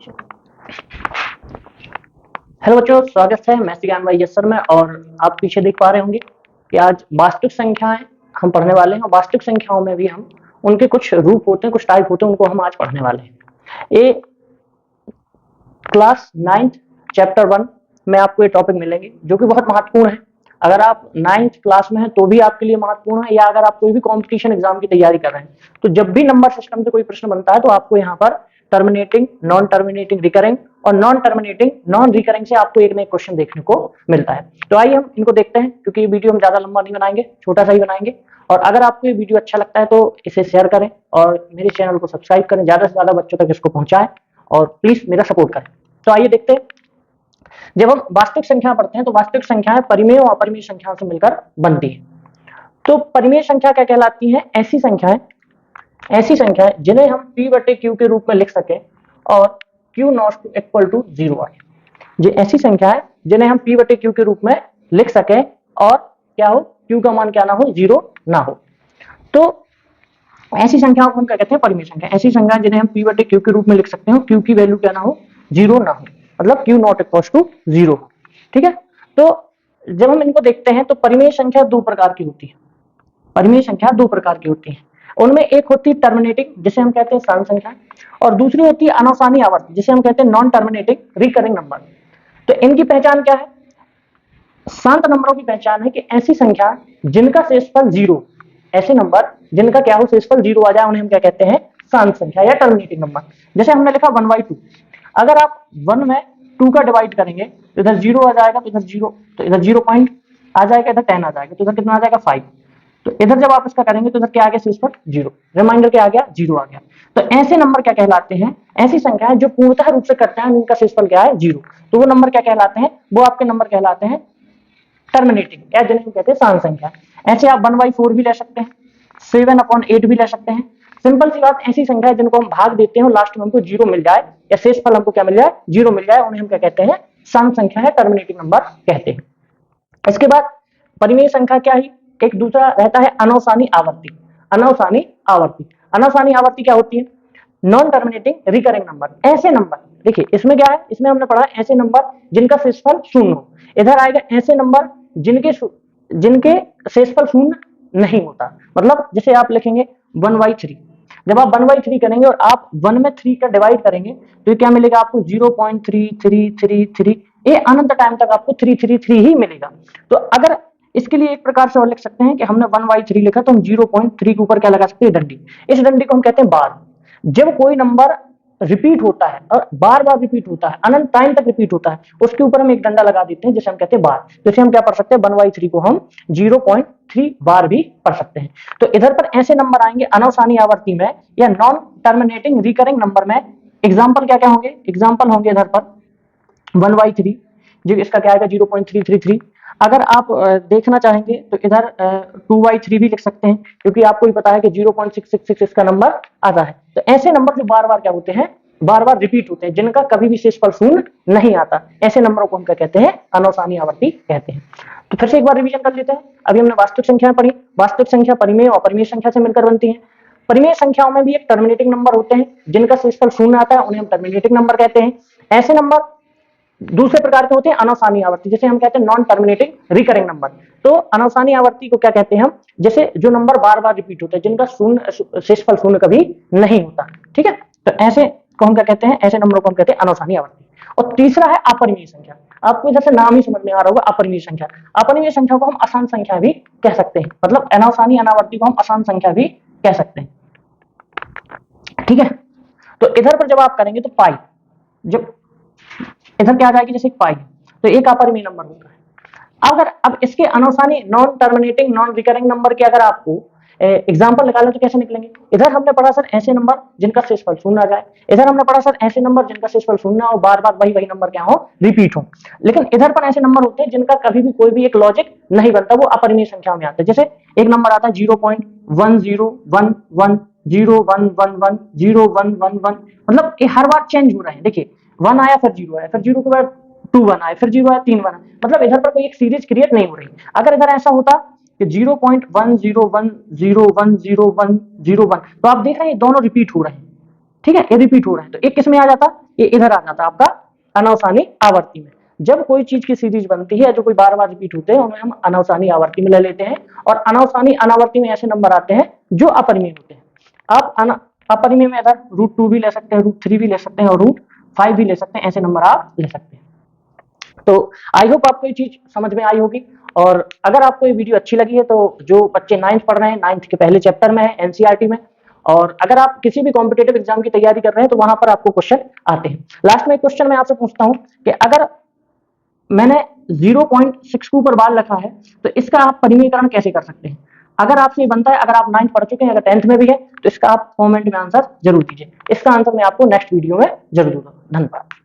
Hello बच्चों, स्वागत है मैथ्स ज्ञान बाई यस सर में। और आप पीछे देख पा रहे होंगे कि आज वास्तविक संख्याएं हम पढ़ने वाले हैं। वास्तविक संख्याओं में भी हम उनके कुछ रूप होते हैं, कुछ टाइप होते हैं, उनको हम आज पढ़ने वाले हैं। ये क्लास 9th चैप्टर 1 में आपको ये टॉपिक मिलेंगे जो कि बहुत महत्वपूर्ण है। अगर आप 9th क्लास में हैं तो भी आपके लिए महत्वपूर्ण है, या अगर आप कोई भी कॉम्पिटिशन एग्जाम की तैयारी कर रहे हैं तो जब भी नंबर सिस्टम से कोई प्रश्न बनता है तो आपको यहाँ पर टर्मिनेटिंग, नॉन टर्मिनेटिंग, रिकरिंग और नॉन टर्मिनेटिंग, नॉन रिकरिंग से आपको एक नए क्वेश्चन देखने को मिलता है। तो आइए हम इनको देखते हैं, क्योंकि ये वीडियो हम ज्यादा लंबा नहीं बनाएंगे, छोटा सा ही बनाएंगे। और अगर आपको ये वीडियो अच्छा लगता है तो इसे शेयर करें और मेरे चैनल को सब्सक्राइब करें, ज्यादा से ज्यादा बच्चों तक इसको पहुंचाएं और प्लीज मेरा सपोर्ट करें। तो आइए देखते हैं। जब हम वास्तविक संख्या पढ़ते हैं तो वास्तविक संख्याएं परिमेय और अपरिमेय संख्याओं से मिलकर बनती है। तो परिमेय संख्या क्या कहलाती है? ऐसी संख्याएं जिन्हें हम p/q के रूप में लिख सके और q नॉट इक्वल टू 0 आए। ये ऐसी संख्याएं जिन्हें हम p/q के रूप में लिख सके और क्या हो, q का मान क्या ना हो, 0 ना हो। तो ऐसी संख्याओं को हम क्या कहते हैं? परिमेय संख्या। ऐसी संख्याएं जिन्हें हम p/q के रूप में लिख सकते हो, q की वैल्यू क्या ना हो, 0 ना हो, मतलब q नॉट इक्वल टू 0। ठीक है। तो जब हम इनको देखते हैं तो परिमेय संख्या दो प्रकार की होती है। परिमेय संख्या दो प्रकार की होती है। उनमें एक होती है टर्मिनेटिंग, जिसे हम कहते हैं साधारण संख्या, और दूसरी होती है अनवसानी आवर्ती, जिसे हम कहते हैं नॉन टर्मिनेटिंग रिकरिंग नंबर। तो इनकी पहचान क्या है? शांत नंबरों की पहचान है कि ऐसी संख्या जिनका शेषफल 0, ऐसे नंबर जिनका क्या हो, शेषफल 0 आ जाए, उन्हें हम क्या कहते हैं? शांत संख्या या टर्मिनेटिंग नंबर। जैसे हमने लिखा 1/2। अगर आप 1 में 2 का डिवाइड करेंगे तो इधर 0 आ जाएगा, तो इधर 0, तो इधर 0 पॉइंट आ जाएगा, इधर 10 आ जाएगा, तो इधर कितना आ जाएगा? 5। तो इधर जब आप इसका करेंगे तो इधर क्या आ गया? शेषफल 0, रिमाइंडर क्या आ गया? 0 आ गया। तो ऐसे नंबर क्या कहलाते हैं? ऐसी संख्याएं जो पूर्णतः रूप से करते हैं, उनका शेषफल क्या है? 0। तो वो नंबर क्या कहलाते हैं? वो आपके नंबर कहलाते हैं टर्मिनेटिंग, या जिन्हें हम कहते हैं शांत संख्या। ऐसे आप 1/4 भी ले सकते हैं, 7/8 भी ले सकते हैं। सिंपल सी बात, ऐसी संख्या जिनको हम भाग देते हैं लास्ट में हमको 0 मिल जाए, या शेषफल हमको क्या मिल जाए? 0 मिल जाए, उन्हें हम क्या कहते हैं? शांत संख्या है, टर्मिनेटिंग नंबर कहते हैं। इसके बाद परिमेय संख्या क्या है? एक दूसरा रहता है अनवसानी आवर्ती। अनवसानी आवर्ती, अनवसानी आवर्ती क्या होती है? Non terminating recurring number. ऐसे नंबर, देखिए इसमें क्या है, इसमें हमने पढ़ा ऐसे नंबर जिनका शेषफल 0 हो। इधर आएगा ऐसे नंबर जिनके शेषफल 0 नहीं होता। मतलब जैसे आप लिखेंगे 1/3। जब आप 1/3 करेंगे और आप 1 में 3 का डिवाइड करेंगे तो क्या मिलेगा आपको? 0.3333। ये अनंत टाइम तक आपको 333 ही मिलेगा। तो अगर इसके लिए एक प्रकार से और लिख सकते हैं कि हमने 1/3 लिखा तो हम 0.3 के ऊपर क्या लगा सकते हैं? डंडी। इस डंडी को हम कहते हैं बार। जब कोई नंबर रिपीट होता है और बार बार रिपीट होता है, अनंत टाइम तक रिपीट होता है, उसके ऊपर हम एक डंडा लगा देते हैं जिसे हम कहते हैं बार। जैसे हम क्या पढ़ सकते हैं? 1/3 को हम 0.3 बार भी पढ़ सकते हैं। तो इधर पर ऐसे नंबर आएंगे अनवसानी आवर्ती में या नॉन टर्मिनेटिंग रिकरिंग नंबर में। एग्जाम्पल क्या क्या होंगे? एग्जाम्पल होंगे इधर पर 1/3, जो इसका क्या आएगा? 0.333। अगर आप देखना चाहेंगे तो इधर 2/3 भी लिख सकते हैं, क्योंकि आपको भी पता है कि 0.666 इसका नंबर आता है। तो ऐसे नंबर जो बार बार क्या होते हैं? बार बार रिपीट होते हैं, जिनका कभी भी शेषफल 0 नहीं आता, ऐसे नंबरों को हम क्या कहते हैं? अनवसानी आवर्ती कहते हैं। तो फिर से एक बार रिवीजन कर लेते हैं। अभी हमने वास्तविक संख्या पढ़ी। वास्तविक संख्या परिमेय और अपरिमेय संख्या से मिलकर बनती है। परिमेय संख्याओं में भी एक टर्मिनेटिंग नंबर होते हैं, जिनका शेषफल 0 आता है, उन्हें हम टर्मिनेटिंग नंबर कहते हैं। ऐसे नंबर दूसरे प्रकार के होते हैं अनवसानी आवर्ती, जैसे हम कहते हैं नॉन टर्मिनेटिंग रिकरिंग नंबर। तो अनवसानी आवर्ती को क्या कहते हैं हम? जैसे जो नंबर बार बार रिपीट होते हैं, जिनका शेषफल 0 कभी नहीं होता। ठीक है। तो ऐसे को हम क्या कहते हैं? ऐसे नंबरों को हम कहते हैं अनवसानी आवर्ती। और तीसरा है अपरिमेय संख्या। आपको इधर से नाम ही समझ में आ रहा होगा, अपरिमेय संख्या। अपरिमेय संख्या को हम अशांत संख्या भी कह सकते हैं, मतलब अनवसानी अनावर्ती को हम अशांत संख्या भी कह सकते हैं। ठीक है। तो इधर पर जब आप करेंगे तो पाई, जब इधर क्या आ जाएगी? जैसे पाई, तो एक अपरिमेय नंबर होता है। अगर अब इसके अनवसानी non terminating non recurring number के अगर आपको एग्जांपल निकालें तो कैसे निकलेंगे? इधर हमने पढ़ा सर ऐसे नंबर जिनका शेषफल 0 आ जाए, इधर हमने पढ़ा सर ऐसे नंबर जिनका शेषफल 0 हो, बार बार वही नंबर क्या हो? रिपीट हो। लेकिन इधर पर ऐसे नंबर होते हैं जिनका कभी भी कोई भी एक लॉजिक नहीं बनता, वो अपरिमेय संख्या में आता है। जैसे एक नंबर आता है 0.1011 0111 0111, मतलब ये हर बार चेंज हो रहे हैं। देखिए 1 आया, फिर 0 आया, फिर 0 के बाद 2 1 आए, फिर 0 आया, 3 1 आया, मतलब इधर पर कोई एक सीरीज क्रिएट नहीं हो रही। अगर इधर ऐसा होता कि 0.10101010 तो आप देख रहे हैं दोनों रिपीट हो रहे हैं। ठीक है, ये रिपीट हो रहे हैं, तो एक किस में आ जाता, ये इधर आ जाता आपका अनावसानी आवर्ती में। जब कोई चीज की सीरीज बनती है जो कोई बार बार रिपीट होते हैं उन्हें हम अनावसानी आवर्ती में ले लेते हैं, और अनावसानी अनावर्ती में ऐसे नंबर आते हैं जो अपरिमेय होते हैं। आप अपरिमेय में इधर √2 भी ले सकते हैं, √3 भी ले सकते हैं और √5 भी ले सकते हैं, ऐसे नंबर आप ले सकते हैं। तो आई होप आपको ये चीज समझ में आई होगी, और अगर आपको ये वीडियो अच्छी लगी है तो जो बच्चे 9th पढ़ रहे हैं, 9th के पहले चैप्टर में है एनसीईआरटी में, और अगर आप किसी भी कॉम्पिटेटिव एग्जाम की तैयारी कर रहे हैं तो वहां पर आपको क्वेश्चन आते हैं। लास्ट में एक क्वेश्चन मैं आपसे पूछता हूं कि अगर मैंने 0.62 पर बाल रखा है तो इसका आप परिमेयकरण कैसे कर सकते हैं? अगर आपसे ये बनता है, अगर आप 9th पढ़ चुके हैं, अगर 10th में भी है, तो इसका आप कमेंट में आंसर जरूर दीजिए। इसका आंसर मैं आपको नेक्स्ट वीडियो में जरूर दूंगा। धन्यवाद।